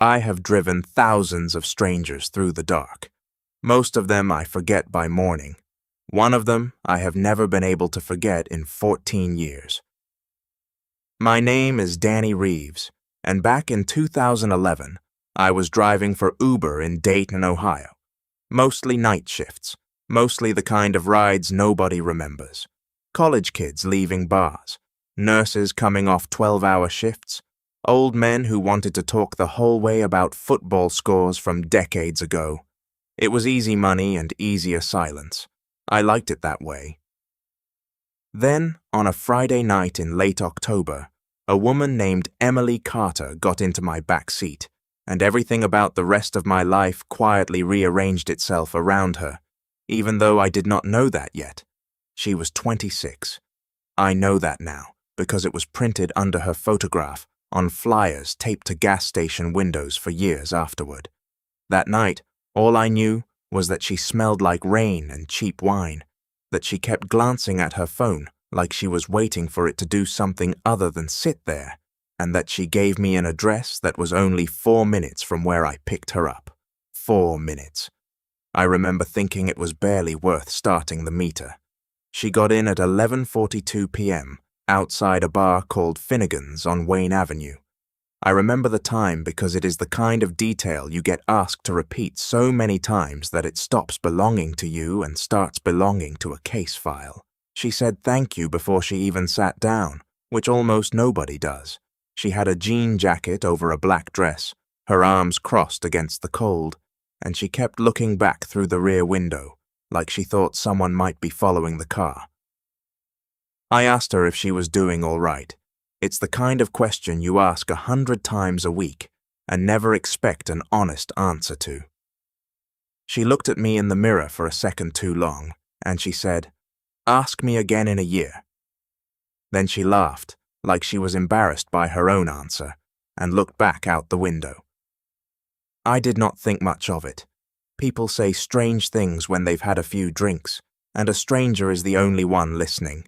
I have driven thousands of strangers through the dark. Most of them I forget by morning. One of them I have never been able to forget in 14 years. My name is Danny Reeves, and back in 2011, I was driving for Uber in Dayton, Ohio. Mostly night shifts, mostly the kind of rides nobody remembers. College kids leaving bars, nurses coming off 12-hour shifts, old men who wanted to talk the whole way about football scores from decades ago. It was easy money and easier silence. I liked it that way. Then, on a Friday night in late October, a woman named Emily Carter got into my back seat, and everything about the rest of my life quietly rearranged itself around her, even though I did not know that yet. She was 26. I know that now, because it was printed under her photograph on flyers taped to gas station windows for years afterward. That night, all I knew was that she smelled like rain and cheap wine, that she kept glancing at her phone like she was waiting for it to do something other than sit there, and that she gave me an address that was only 4 minutes from where I picked her up. 4 minutes. I remember thinking it was barely worth starting the meter. She got in at 11:42 p.m. outside a bar called Finnegan's on Wayne Avenue. I remember the time because it is the kind of detail you get asked to repeat so many times that it stops belonging to you and starts belonging to a case file. She said thank you before she even sat down, which almost nobody does. She had a jean jacket over a black dress, her arms crossed against the cold, and she kept looking back through the rear window, like she thought someone might be following the car. I asked her if she was doing all right. It's the kind of question you ask 100 times a week and never expect an honest answer to. She looked at me in the mirror for a second too long, and she said, "Ask me again in a year." Then she laughed, like she was embarrassed by her own answer, and looked back out the window. I did not think much of it. People say strange things when they've had a few drinks, and a stranger is the only one listening.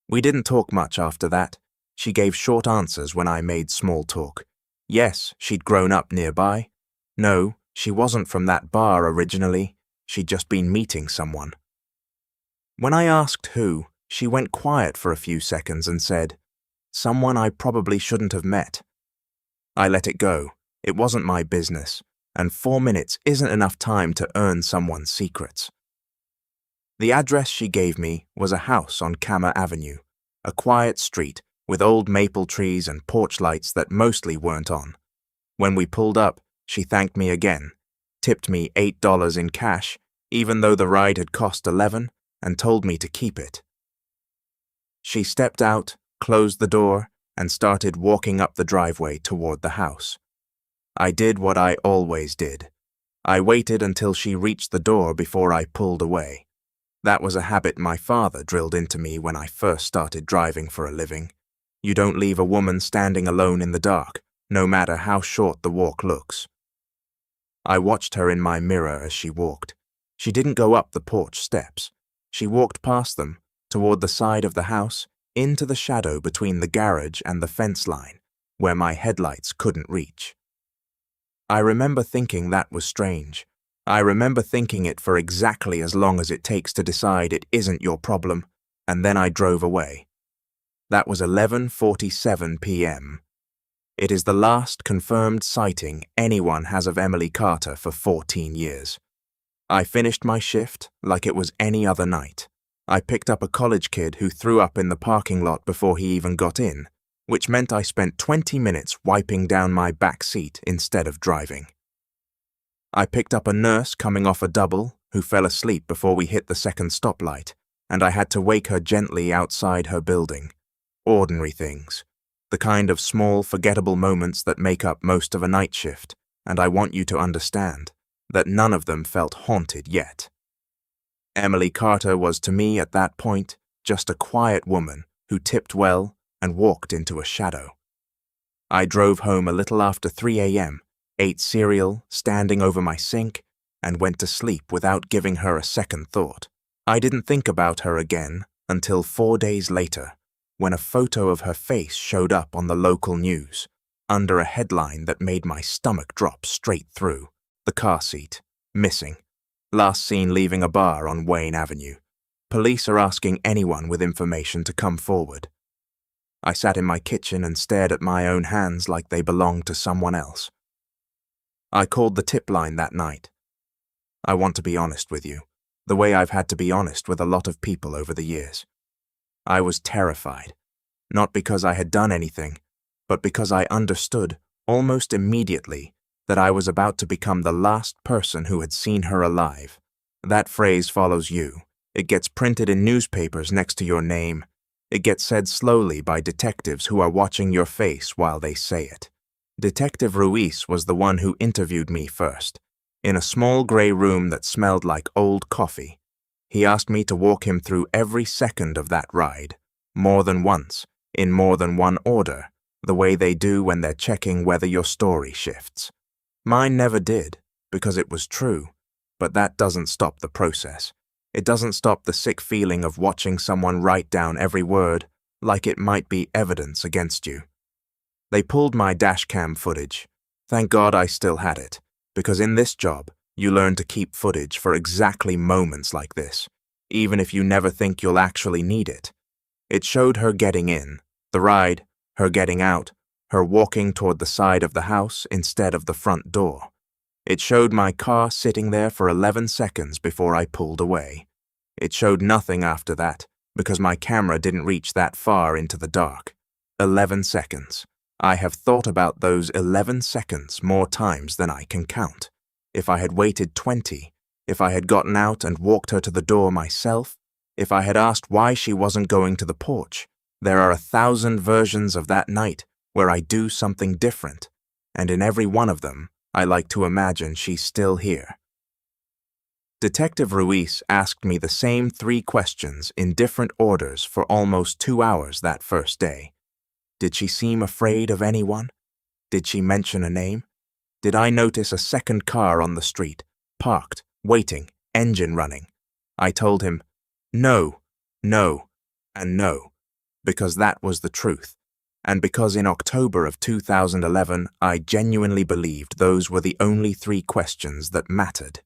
We didn't talk much after that. She gave short answers when I made small talk. Yes, she'd grown up nearby. No, she wasn't from that bar originally. She'd just been meeting someone. When I asked who, she went quiet for a few seconds and said, "Someone I probably shouldn't have met." I let it go. It wasn't my business, and 4 minutes isn't enough time to earn someone's secrets. The address she gave me was a house on Kammer Avenue, a quiet street with old maple trees and porch lights that mostly weren't on. When we pulled up, she thanked me again, tipped me $8 in cash, even though the ride had cost $11, and told me to keep it. She stepped out, closed the door, and started walking up the driveway toward the house. I did what I always did. I waited until she reached the door before I pulled away. That was a habit my father drilled into me when I first started driving for a living. You don't leave a woman standing alone in the dark, no matter how short the walk looks. I watched her in my mirror as she walked. She didn't go up the porch steps. She walked past them, toward the side of the house, into the shadow between the garage and the fence line, where my headlights couldn't reach. I remember thinking that was strange. I remember thinking it for exactly as long as it takes to decide it isn't your problem, and then I drove away. That was 11:47 p.m. It is the last confirmed sighting anyone has of Emily Carter for 14 years. I finished my shift like it was any other night. I picked up a college kid who threw up in the parking lot before he even got in, which meant I spent 20 minutes wiping down my back seat instead of driving. I picked up a nurse coming off a double who fell asleep before we hit the second stoplight, and I had to wake her gently outside her building. Ordinary things. The kind of small, forgettable moments that make up most of a night shift, and I want you to understand that none of them felt haunted yet. Emily Carter was to me at that point just a quiet woman who tipped well and walked into a shadow. I drove home a little after 3 a.m., ate cereal standing over my sink, and went to sleep without giving her a second thought. I didn't think about her again until 4 days later, when a photo of her face showed up on the local news. under a headline that made my stomach drop straight through. The car seat. Missing. Last seen leaving a bar on Wayne Avenue. Police are asking anyone with information to come forward. I sat in my kitchen and stared at my own hands like they belonged to someone else. I called the tip line that night. I want to be honest with you, the way I've had to be honest with a lot of people over the years. I was terrified, not because I had done anything, but because I understood, almost immediately, that I was about to become the last person who had seen her alive. That phrase follows you. It gets printed in newspapers next to your name. It gets said slowly by detectives who are watching your face while they say it. Detective Ruiz was the one who interviewed me first, in a small gray room that smelled like old coffee. He asked me to walk him through every second of that ride, more than once, in more than one order, the way they do when they're checking whether your story shifts. Mine never did, because it was true, but that doesn't stop the process. It doesn't stop the sick feeling of watching someone write down every word like it might be evidence against you. They pulled my dashcam footage. Thank God I still had it, because in this job, you learn to keep footage for exactly moments like this, even if you never think you'll actually need it. It showed her getting in, the ride, her getting out, her walking toward the side of the house instead of the front door. It showed my car sitting there for 11 seconds before I pulled away. It showed nothing after that, because my camera didn't reach that far into the dark. 11 seconds. I have thought about those 11 seconds more times than I can count. If I had waited 20, if I had gotten out and walked her to the door myself, if I had asked why she wasn't going to the porch, there are 1,000 versions of that night where I do something different, and in every one of them, I like to imagine she's still here. Detective Ruiz asked me the same 3 questions in different orders for almost 2 hours that first day. Did she seem afraid of anyone? Did she mention a name? Did I notice a second car on the street, parked, waiting, engine running? I told him, no, no, and no, because that was the truth, and because in October of 2011 I genuinely believed those were the only 3 questions that mattered.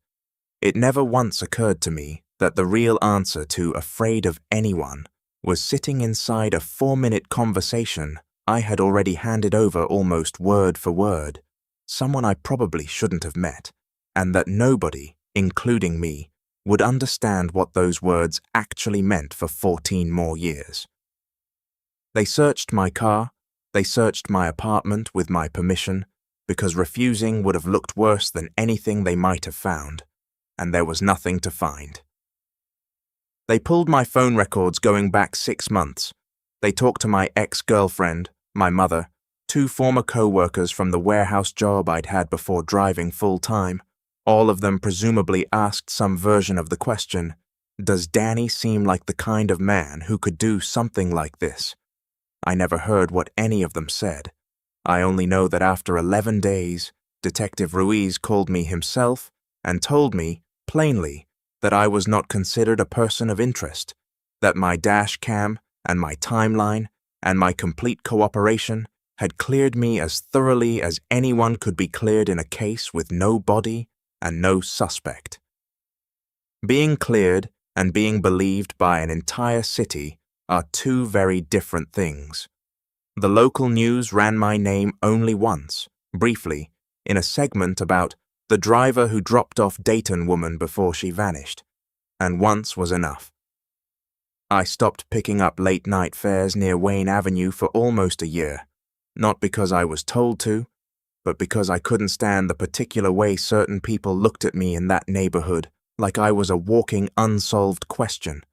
It never once occurred to me that the real answer to afraid of anyone was sitting inside a 4-minute conversation I had already handed over almost word for word, someone I probably shouldn't have met, and that nobody, including me, would understand what those words actually meant for 14 more years. They searched my car, they searched my apartment with my permission, because refusing would have looked worse than anything they might have found, and there was nothing to find. They pulled my phone records going back 6 months. They talked to my ex-girlfriend, my mother, 2 former co-workers from the warehouse job I'd had before driving full-time. All of them presumably asked some version of the question, does Danny seem like the kind of man who could do something like this? I never heard what any of them said. I only know that after 11 days, Detective Ruiz called me himself and told me, plainly, that I was not considered a person of interest, that my dash cam and my timeline and my complete cooperation had cleared me as thoroughly as anyone could be cleared in a case with no body and no suspect. Being cleared and being believed by an entire city are 2 very different things. The local news ran my name only once, briefly, in a segment about the driver who dropped off Dayton woman before she vanished, and once was enough. I stopped picking up late-night fares near Wayne Avenue for almost a year, not because I was told to, but because I couldn't stand the particular way certain people looked at me in that neighborhood, like I was a walking unsolved question.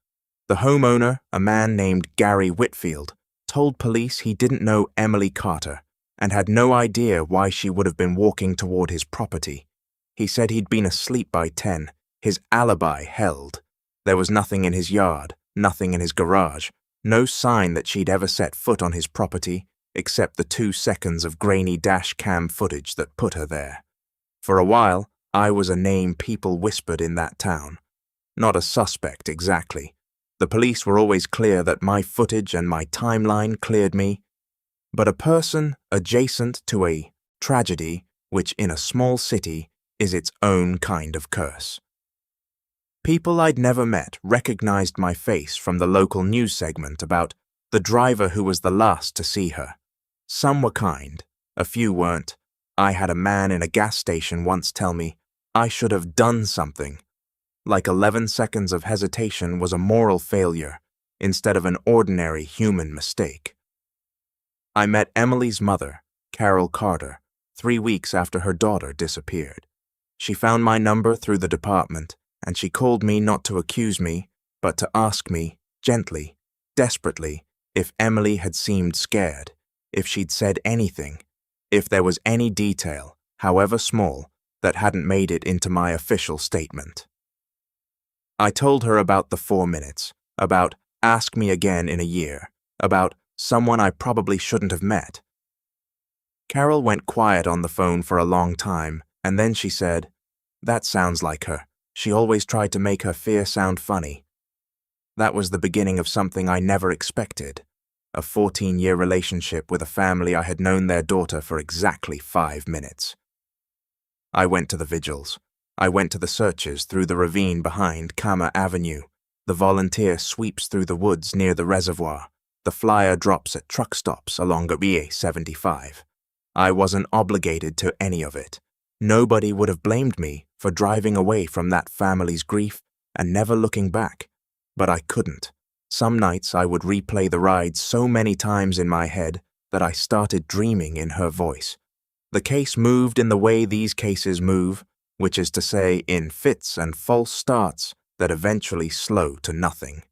The homeowner, a man named Gary Whitfield, told police he didn't know Emily Carter and had no idea why she would have been walking toward his property. He said he'd been asleep by 10. His alibi held. There was nothing in his yard, nothing in his garage, no sign that she'd ever set foot on his property, except the 2 seconds of grainy dash cam footage that put her there. For a while, I was a name people whispered in that town. Not a suspect exactly. The police were always clear that my footage and my timeline cleared me, but a person adjacent to a tragedy which in a small city is its own kind of curse. People I'd never met recognized my face from the local news segment about the driver who was the last to see her. Some were kind, a few weren't. I had a man in a gas station once tell me I should have done something. Like 11 seconds of hesitation was a moral failure instead of an ordinary human mistake. I met Emily's mother, Carol Carter, 3 weeks after her daughter disappeared. She found my number through the department, and she called me not to accuse me, but to ask me, gently, desperately, if Emily had seemed scared, if she'd said anything, if there was any detail, however small, that hadn't made it into my official statement. I told her about the 4 minutes, about ask me again in a year, about someone I probably shouldn't have met. Carol went quiet on the phone for a long time, and then she said, "That sounds like her. She always tried to make her fear sound funny." That was the beginning of something I never expected, a 14-year relationship with a family I had known their daughter for exactly 5 minutes. I went to the vigils. I went to the searches through the ravine behind Kama Avenue. The volunteer sweeps through the woods near the reservoir. The flyer drops at truck stops along BA 75. I wasn't obligated to any of it. Nobody would have blamed me for driving away from that family's grief and never looking back. But I couldn't. Some nights I would replay the ride so many times in my head that I started dreaming in her voice. The case moved in the way these cases move, which is to say in fits and false starts that eventually slow to nothing.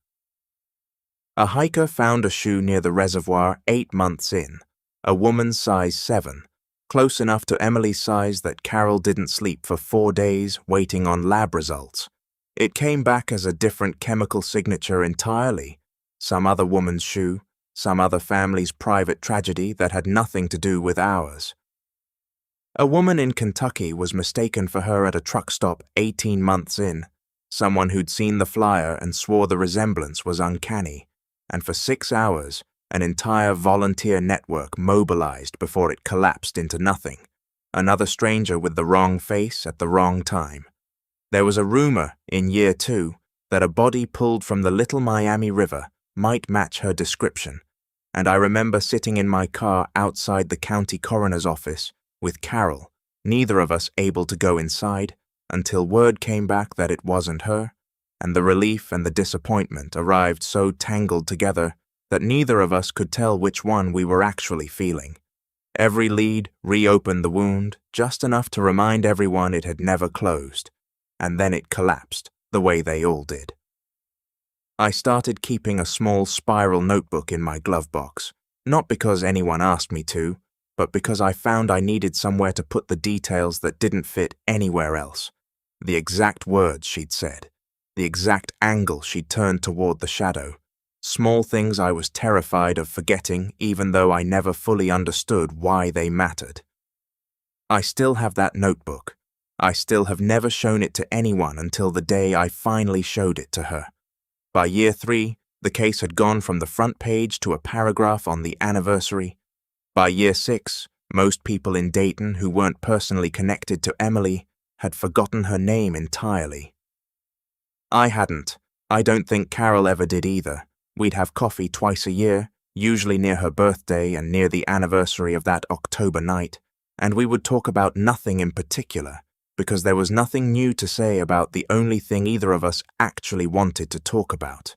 A hiker found a shoe near the reservoir 8 months in, a woman's size 7, close enough to Emily's size that Carol didn't sleep for 4 days waiting on lab results. It came back as a different chemical signature entirely, some other woman's shoe, some other family's private tragedy that had nothing to do with ours. A woman in Kentucky was mistaken for her at a truck stop 18 months in, someone who'd seen the flyer and swore the resemblance was uncanny, and for 6 hours, an entire volunteer network mobilized before it collapsed into nothing, another stranger with the wrong face at the wrong time. There was a rumor in year 2 that a body pulled from the Little Miami River might match her description, and I remember sitting in my car outside the county coroner's office with Carol, neither of us able to go inside until word came back that it wasn't her, and the relief and the disappointment arrived so tangled together that neither of us could tell which one we were actually feeling. Every lead reopened the wound just enough to remind everyone it had never closed, and then it collapsed the way they all did. I started keeping a small spiral notebook in my glove box, not because anyone asked me to, but because I found I needed somewhere to put the details that didn't fit anywhere else. The exact words she'd said, the exact angle she'd turned toward the shadow, small things I was terrified of forgetting even though I never fully understood why they mattered. I still have that notebook. I still have never shown it to anyone until the day I finally showed it to her. By year 3, the case had gone from the front page to a paragraph on the anniversary. By year 6, most people in Dayton who weren't personally connected to Emily had forgotten her name entirely. I hadn't. I don't think Carol ever did either. We'd have coffee twice a year, usually near her birthday and near the anniversary of that October night, and we would talk about nothing in particular, because there was nothing new to say about the only thing either of us actually wanted to talk about.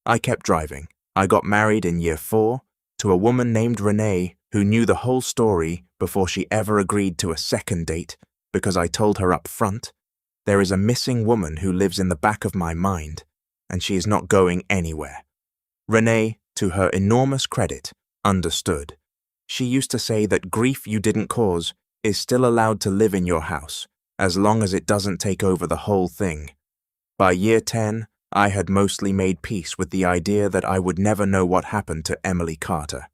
I kept driving. I got married in year 4 to a woman named Renee who knew the whole story before she ever agreed to a second date because I told her up front, there is a missing woman who lives in the back of my mind, and she is not going anywhere. Renee, to her enormous credit, understood. She used to say that grief you didn't cause is still allowed to live in your house, as long as it doesn't take over the whole thing. By year 10, I had mostly made peace with the idea that I would never know what happened to Emily Carter.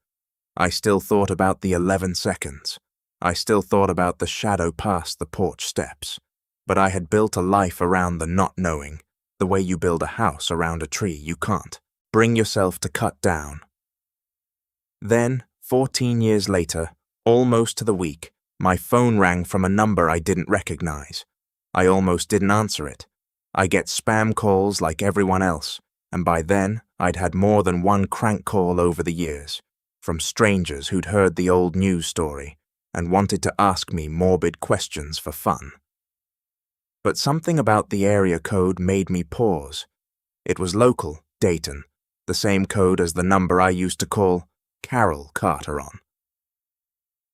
I still thought about the 11 seconds. I still thought about the shadow past the porch steps. But I had built a life around the not knowing, the way you build a house around a tree you can't bring yourself to cut down. Then, 14 years later, almost to the week, my phone rang from a number I didn't recognize. I almost didn't answer it. I get spam calls like everyone else, and by then I'd had more than one crank call over the years, from strangers who'd heard the old news story and wanted to ask me morbid questions for fun. But something about the area code made me pause. It was local, Dayton, the same code as the number I used to call Carol Carter on.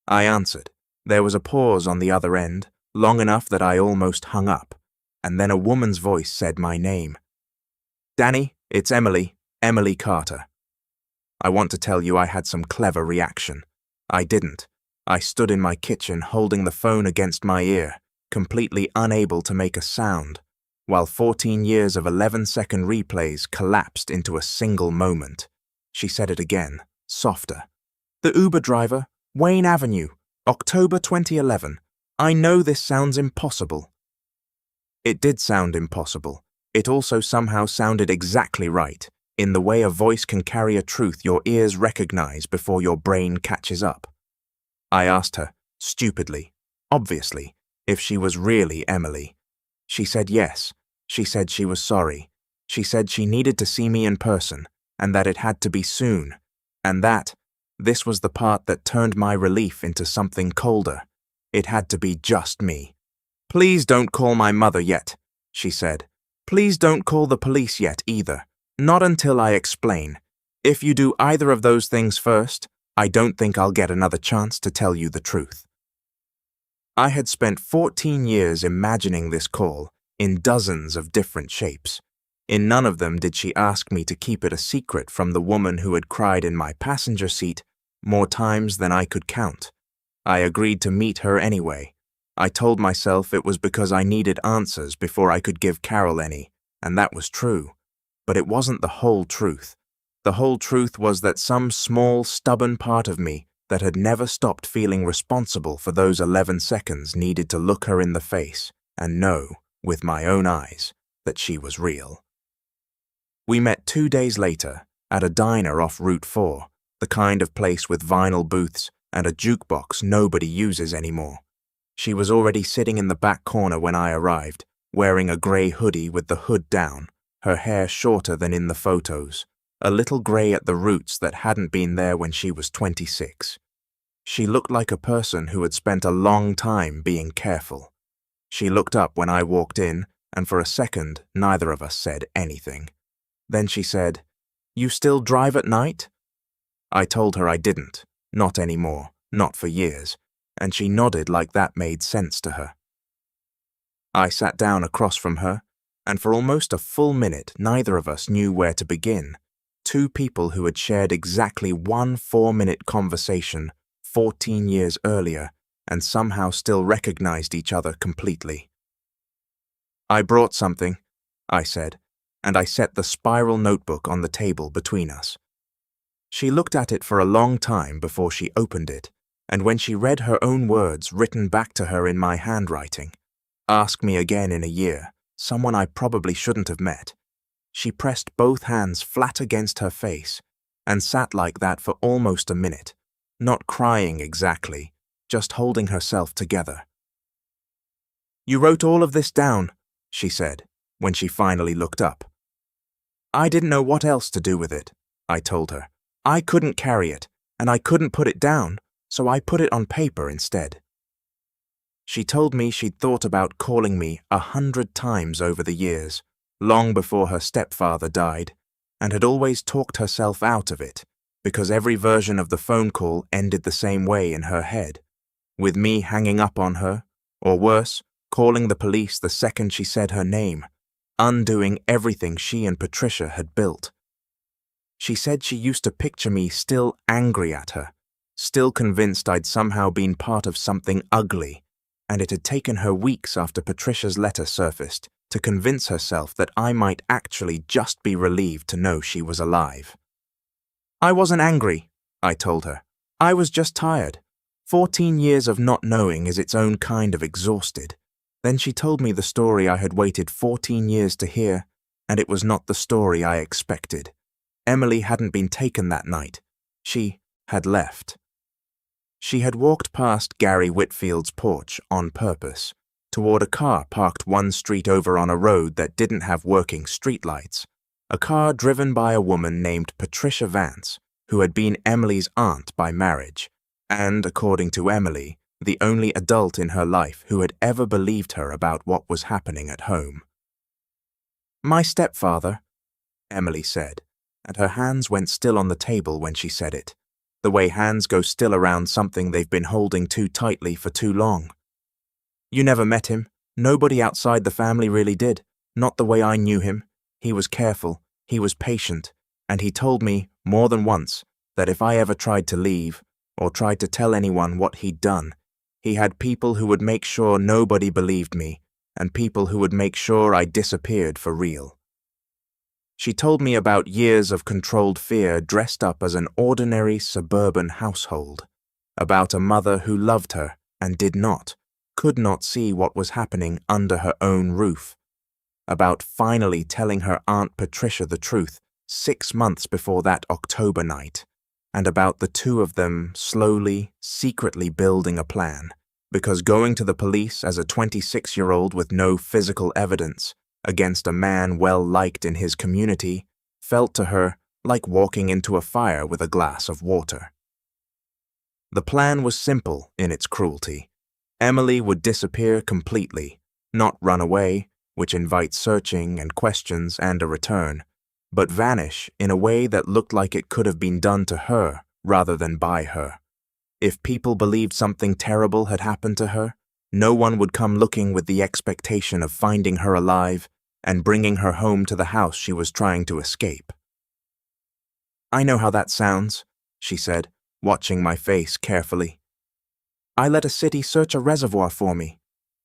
I answered. There was a pause on the other end, long enough that I almost hung up, and then a woman's voice said my name. "Danny, it's Emily Carter." I want to tell you I had some clever reaction. I didn't. I stood in my kitchen holding the phone against my ear, completely unable to make a sound, while 14 years of 11-second replays collapsed into a single moment. She said it again, softer. "The Uber driver, Wayne Avenue, October 2011. I know this sounds impossible." It did sound impossible. It also somehow sounded exactly right, in the way a voice can carry a truth your ears recognize before your brain catches up. I asked her, stupidly, obviously, if she was really Emily. She said yes. She said she was sorry. She said she needed to see me in person, and that it had to be soon, and that, this was the part that turned my relief into something colder. It had to be just me. "Please don't call my mother yet," she said. "Please don't call the police yet either. Not until I explain. If you do either of those things first, I don't think I'll get another chance to tell you the truth." I had spent 14 years imagining this call in dozens of different shapes. In none of them did she ask me to keep it a secret from the woman who had cried in my passenger seat more times than I could count. I agreed to meet her anyway. I told myself it was because I needed answers before I could give Carol any, and that was true. But it wasn't the whole truth. The whole truth was that some small, stubborn part of me that had never stopped feeling responsible for those 11 seconds needed to look her in the face and know, with my own eyes, that she was real. We met 2 days later at a diner off Route 4, the kind of place with vinyl booths and a jukebox nobody uses anymore. She was already sitting in the back corner when I arrived, wearing a grey hoodie with the hood down, her hair shorter than in the photos, a little grey at the roots that hadn't been there when she was 26. She looked like a person who had spent a long time being careful. She looked up when I walked in, and for a second neither of us said anything. Then she said, "You still drive at night?" I told her I didn't, not anymore, not for years, and she nodded like that made sense to her. I sat down across from her, and for almost a full minute neither of us knew where to begin. Two people who had shared exactly one 4-minute conversation 14 years earlier and somehow still recognized each other completely. "I brought something," I said, and I set the spiral notebook on the table between us. She looked at it for a long time before she opened it, and when she read her own words written back to her in my handwriting, "Ask me again in a year, someone I probably shouldn't have met," she pressed both hands flat against her face and sat like that for almost a minute, not crying exactly, just holding herself together. "You wrote all of this down," she said, when she finally looked up. "I didn't know what else to do with it," I told her. "I couldn't carry it, and I couldn't put it down, so I put it on paper instead." She told me she'd thought about calling me 100 times over the years, long before her stepfather died, and had always talked herself out of it, because every version of the phone call ended the same way in her head, with me hanging up on her, or worse, calling the police the second she said her name, undoing everything she and Patricia had built. She said she used to picture me still angry at her, still convinced I'd somehow been part of something ugly, and it had taken her weeks after Patricia's letter surfaced to convince herself that I might actually just be relieved to know she was alive. "I wasn't angry," I told her. "I was just tired. 14 years of not knowing is its own kind of exhausted." Then she told me the story I had waited 14 years to hear, and it was not the story I expected. Emily hadn't been taken that night. She had left. She had walked past Gary Whitfield's porch on purpose, toward a car parked one street over on a road that didn't have working streetlights, a car driven by a woman named Patricia Vance, who had been Emily's aunt by marriage, and, according to Emily, the only adult in her life who had ever believed her about what was happening at home. "My stepfather," Emily said, and her hands went still on the table when she said it, the way hands go still around something they've been holding too tightly for too long. "You never met him. Nobody outside the family really did. Not the way I knew him. He was careful, he was patient, and he told me, more than once, that if I ever tried to leave, or tried to tell anyone what he'd done, he had people who would make sure nobody believed me, and people who would make sure I disappeared for real." She told me about years of controlled fear dressed up as an ordinary suburban household, about a mother who loved her and could not see what was happening under her own roof, about finally telling her Aunt Patricia the truth 6 months before that October night, and about the two of them slowly, secretly building a plan, because going to the police as a 26-year-old with no physical evidence against a man well-liked in his community felt to her like walking into a fire with a glass of water. The plan was simple in its cruelty. Emily would disappear completely, not run away, which invites searching and questions and a return, but vanish in a way that looked like it could have been done to her rather than by her. If people believed something terrible had happened to her, no one would come looking with the expectation of finding her alive and bringing her home to the house she was trying to escape. "I know how that sounds," she said, watching my face carefully. "I let a city search a reservoir for me.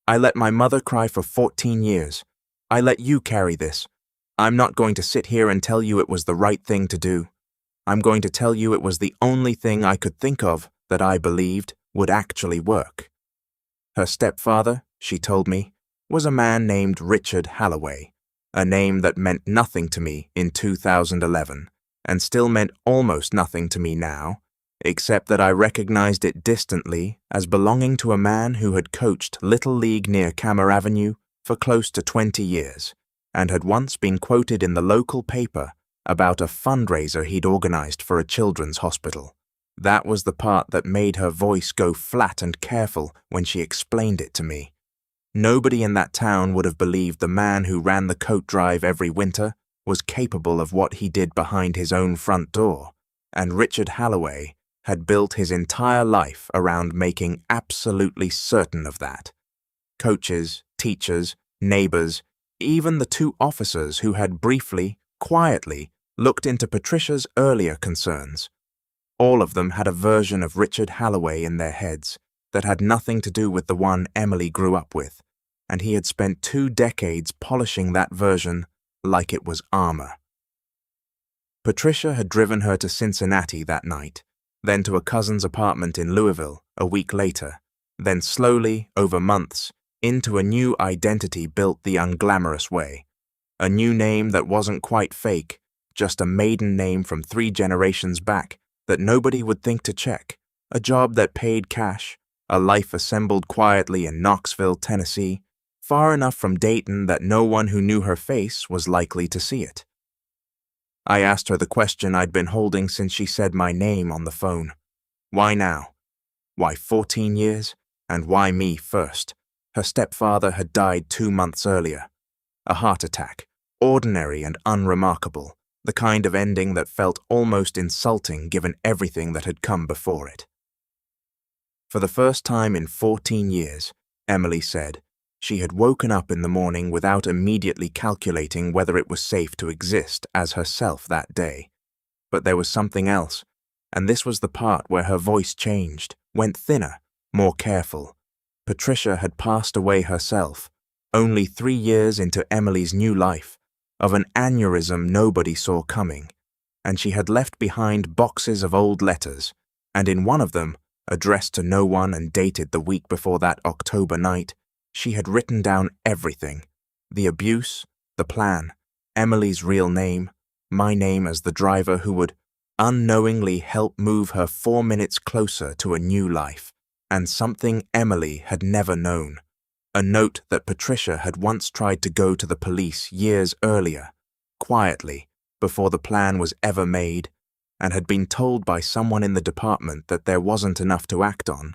I let my mother cry for 14 years. I let you carry this. I'm not going to sit here and tell you it was the right thing to do. I'm going to tell you it was the only thing I could think of that I believed would actually work." Her stepfather, she told me, was a man named Richard Halloway, a name that meant nothing to me in 2011 and still meant almost nothing to me now, except that I recognized it distantly as belonging to a man who had coached Little League near Kammer Avenue for close to 20 years and had once been quoted in the local paper about a fundraiser he'd organized for a children's hospital. That was the part that made her voice go flat and careful when she explained it to me. Nobody in that town would have believed the man who ran the coat drive every winter was capable of what he did behind his own front door, and Richard Halloway had built his entire life around making absolutely certain of that. Coaches, teachers, neighbors, even the 2 officers who had briefly, quietly, looked into Patricia's earlier concerns. All of them had a version of Richard Halloway in their heads that had nothing to do with the one Emily grew up with, and he had spent 2 decades polishing that version like it was armor. Patricia had driven her to Cincinnati that night, then to a cousin's apartment in Louisville a week later, then slowly, over months, into a new identity built the unglamorous way, a new name that wasn't quite fake, just a maiden name from 3 generations back that nobody would think to check, a job that paid cash, a life assembled quietly in Knoxville, Tennessee, far enough from Dayton that no one who knew her face was likely to see it. I asked her the question I'd been holding since she said my name on the phone. Why now? Why 14 years? And why me first? Her stepfather had died 2 months earlier. A heart attack, ordinary and unremarkable, the kind of ending that felt almost insulting given everything that had come before it. For the first time in 14 years, Emily said, she had woken up in the morning without immediately calculating whether it was safe to exist as herself that day. But there was something else, and this was the part where her voice changed, went thinner, more careful. Patricia had passed away herself, only 3 years into Emily's new life, of an aneurysm nobody saw coming, and she had left behind boxes of old letters, and in one of them, addressed to no one and dated the week before that October night, she had written down everything, the abuse, the plan, Emily's real name, my name as the driver who would, unknowingly help move her 4 minutes closer to a new life, and something Emily had never known. A note that Patricia had once tried to go to the police years earlier, quietly, before the plan was ever made, and had been told by someone in the department that there wasn't enough to act on,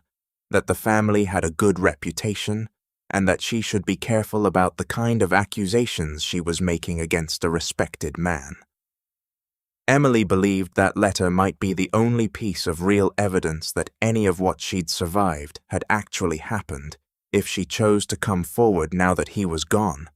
that the family had a good reputation, and that she should be careful about the kind of accusations she was making against a respected man. Emily believed that letter might be the only piece of real evidence that any of what she'd survived had actually happened if she chose to come forward now that he was gone,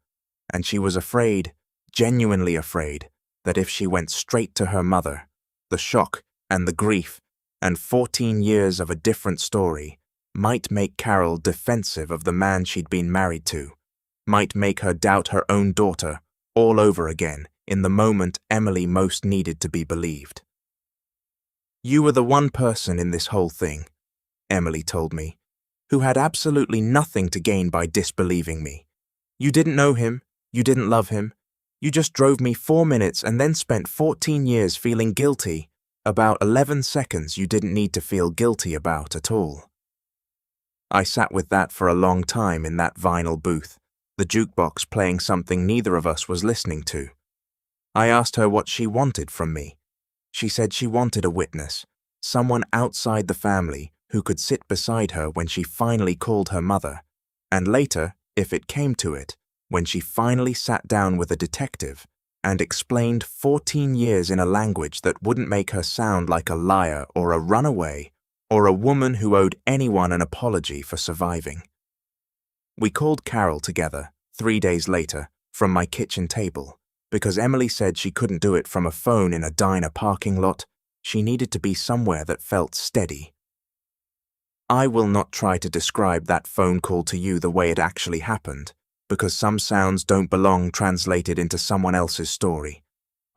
and she was afraid, genuinely afraid, that if she went straight to her mother, the shock and the grief and 14 years of a different story might make Carol defensive of the man she'd been married to, might make her doubt her own daughter all over again in the moment Emily most needed to be believed. "You were the one person in this whole thing," Emily told me, "who had absolutely nothing to gain by disbelieving me. You didn't know him, you didn't love him, you just drove me 4 minutes and then spent 14 years feeling guilty about 11 seconds you didn't need to feel guilty about at all." I sat with that for a long time in that vinyl booth, the jukebox playing something neither of us was listening to. I asked her what she wanted from me. She said she wanted a witness, someone outside the family who could sit beside her when she finally called her mother, and later, if it came to it, when she finally sat down with a detective and explained 14 years in a language that wouldn't make her sound like a liar or a runaway or a woman who owed anyone an apology for surviving. We called Carol together 3 days later from my kitchen table because Emily said she couldn't do it from a phone in a diner parking lot. She needed to be somewhere that felt steady. I will not try to describe that phone call to you the way it actually happened, because some sounds don't belong translated into someone else's story.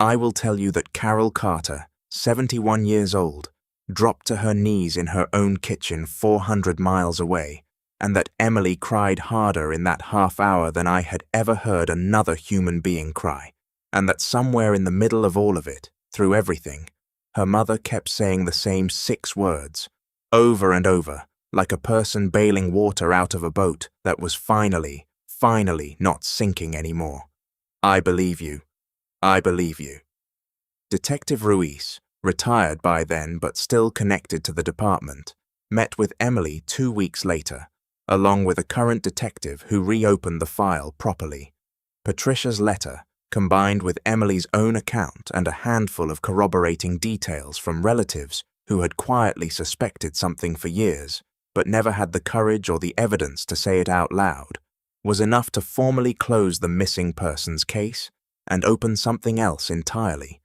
I will tell you that Carol Carter, 71 years old, dropped to her knees in her own kitchen 400 miles away, and that Emily cried harder in that half hour than I had ever heard another human being cry, and that somewhere in the middle of all of it, through everything, her mother kept saying the same 6 words, over and over, like a person bailing water out of a boat that was finally not sinking anymore. "I believe you. I believe you." Detective Ruiz, retired by then but still connected to the department, met with Emily 2 weeks later, along with a current detective who reopened the file properly. Patricia's letter, combined with Emily's own account and a handful of corroborating details from relatives who had quietly suspected something for years, but never had the courage or the evidence to say it out loud, was enough to formally close the missing persons case and open something else entirely.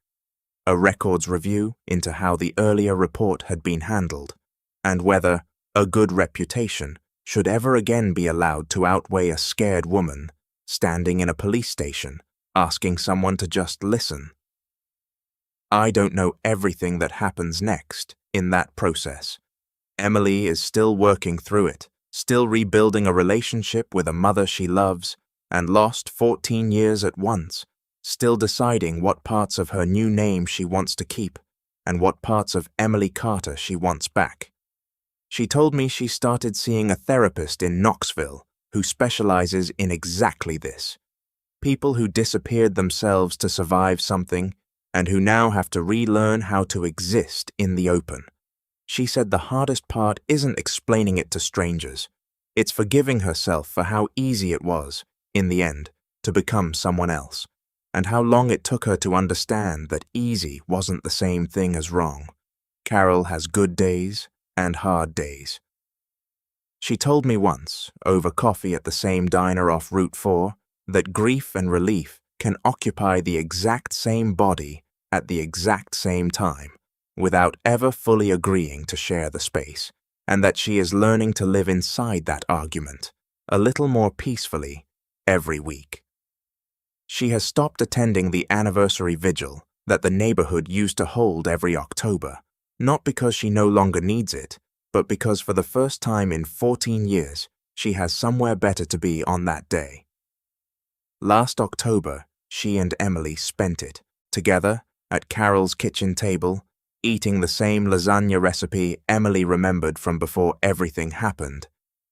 A records review into how the earlier report had been handled, and whether a good reputation should ever again be allowed to outweigh a scared woman standing in a police station asking someone to just listen. I don't know everything that happens next in that process. Emily is still working through it, still rebuilding a relationship with a mother she loves and lost 14 years at once, still deciding what parts of her new name she wants to keep and what parts of Emily Carter she wants back. She told me she started seeing a therapist in Knoxville who specializes in exactly this. People who disappeared themselves to survive something and who now have to relearn how to exist in the open. She said the hardest part isn't explaining it to strangers. It's forgiving herself for how easy it was, in the end, to become someone else, and how long it took her to understand that easy wasn't the same thing as wrong. Carol has good days and hard days. She told me once, over coffee at the same diner off Route 4, that grief and relief can occupy the exact same body at the exact same time, without ever fully agreeing to share the space, and that she is learning to live inside that argument, a little more peacefully, every week. She has stopped attending the anniversary vigil that the neighborhood used to hold every October, not because she no longer needs it, but because for the first time in 14 years, she has somewhere better to be on that day. Last October, she and Emily spent it, together, at Carol's kitchen table, eating the same lasagna recipe Emily remembered from before everything happened,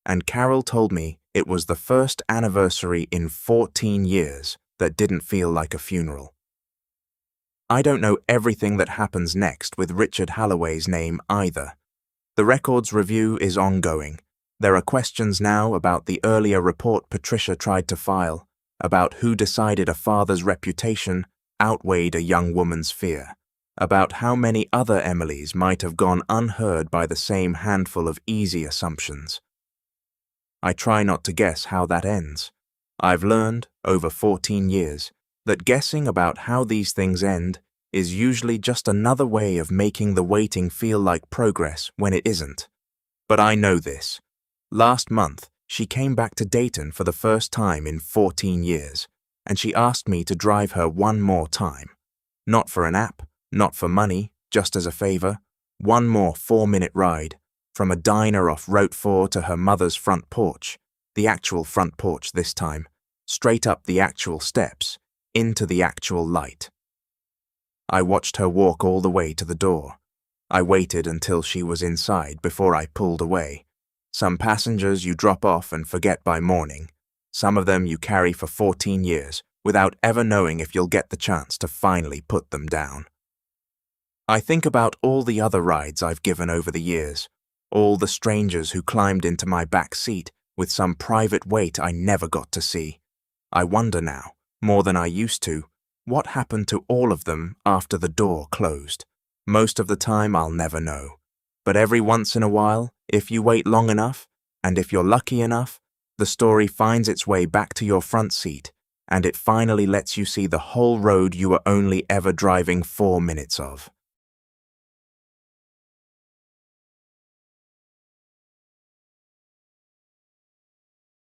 and Carol told me it was the first anniversary in 14 years that didn't feel like a funeral. I don't know everything that happens next with Richard Halloway's name either. The records review is ongoing. There are questions now about the earlier report Patricia tried to file, about who decided a father's reputation outweighed a young woman's fear, about how many other Emilys might have gone unheard by the same handful of easy assumptions. I try not to guess how that ends. I've learned, over 14 years, that guessing about how these things end is usually just another way of making the waiting feel like progress when it isn't. But I know this. Last month, she came back to Dayton for the first time in 14 years, and she asked me to drive her one more time. Not for an app, not for money, just as a favor. One more 4-minute ride, from a diner off Route 4 to her mother's front porch, the actual front porch this time, straight up the actual steps, into the actual light. I watched her walk all the way to the door. I waited until she was inside before I pulled away. Some passengers you drop off and forget by morning. Some of them you carry for 14 years without ever knowing if you'll get the chance to finally put them down. I think about all the other rides I've given over the years, all the strangers who climbed into my back seat with some private wait I never got to see. I wonder now, more than I used to, what happened to all of them after the door closed. Most of the time I'll never know. But every once in a while, if you wait long enough, and if you're lucky enough, the story finds its way back to your front seat, and it finally lets you see the whole road you were only ever driving 4 minutes of.